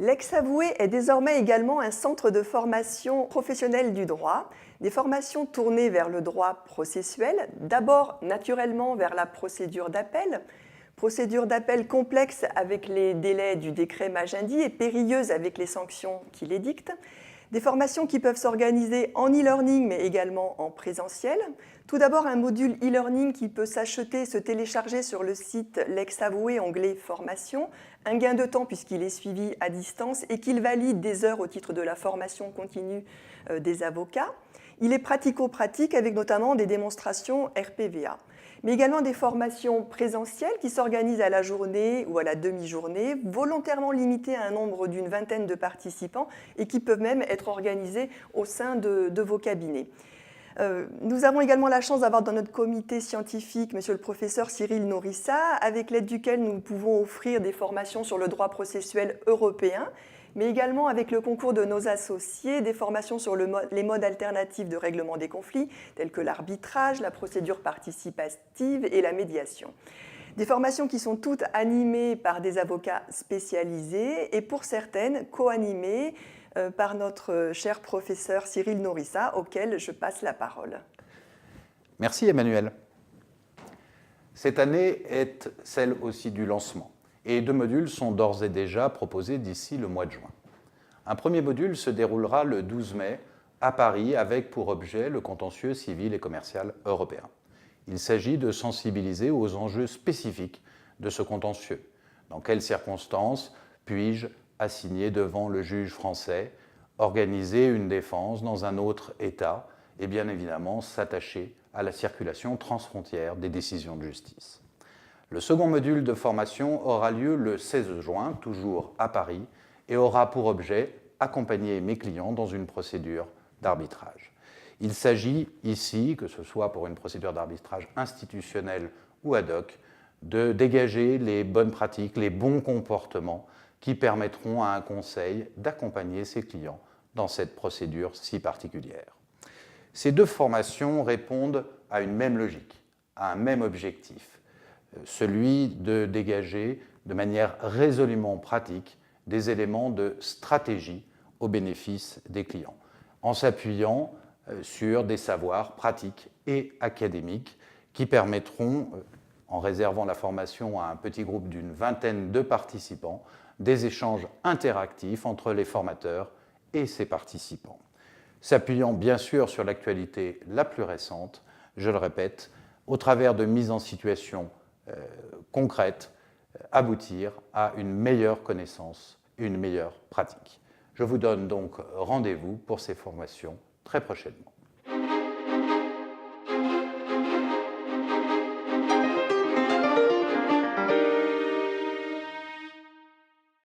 L'ex-avoué est désormais également un centre de formation professionnelle du droit, des formations tournées vers le droit processuel, d'abord naturellement vers la procédure d'appel complexe avec les délais du décret Magendie et périlleuse avec les sanctions qu'il édicte, des formations qui peuvent s'organiser en e-learning mais également en présentiel. Tout d'abord, un module e-learning qui peut s'acheter, se télécharger sur le site L'ex-avoué, onglet Formation, un gain de temps puisqu'il est suivi à distance et qu'il valide des heures au titre de la formation continue des avocats. Il est pratico-pratique avec notamment des démonstrations RPVA, mais également des formations présentielles qui s'organisent à la journée ou à la demi-journée, volontairement limitées à un nombre d'une vingtaine de participants et qui peuvent même être organisées au sein de vos cabinets. Nous avons également la chance d'avoir dans notre comité scientifique monsieur le professeur Cyril Norissa, avec l'aide duquel nous pouvons offrir des formations sur le droit processuel européen, mais également avec le concours de nos associés, des formations sur les modes alternatifs de règlement des conflits, tels que l'arbitrage, la procédure participative et la médiation. Des formations qui sont toutes animées par des avocats spécialisés et pour certaines co-animées par notre cher professeur Cyril Norissa, auquel je passe la parole. Merci Emmanuel. Cette année est celle aussi du lancement. Et 2 modules sont d'ores et déjà proposés d'ici le mois de juin. Un premier module se déroulera le 12 mai à Paris avec pour objet le contentieux civil et commercial européen. Il s'agit de sensibiliser aux enjeux spécifiques de ce contentieux. Dans quelles circonstances puis-je assigner devant le juge français, organiser une défense dans un autre État et bien évidemment s'attacher à la circulation transfrontière des décisions de justice. Le second module de formation aura lieu le 16 juin, toujours à Paris, et aura pour objet accompagner mes clients dans une procédure d'arbitrage. Il s'agit ici, que ce soit pour une procédure d'arbitrage institutionnelle ou ad hoc, de dégager les bonnes pratiques, les bons comportements qui permettront à un conseil d'accompagner ses clients dans cette procédure si particulière. Ces 2 formations répondent à une même logique, à un même objectif, celui de dégager de manière résolument pratique des éléments de stratégie au bénéfice des clients, en s'appuyant sur des savoirs pratiques et académiques qui permettront, en réservant la formation à un petit groupe d'une vingtaine de participants, des échanges interactifs entre les formateurs et ses participants. S'appuyant bien sûr sur l'actualité la plus récente, je le répète, au travers de mises en situation concrètes, aboutir à une meilleure connaissance, une meilleure pratique. Je vous donne donc rendez-vous pour ces formations très prochainement.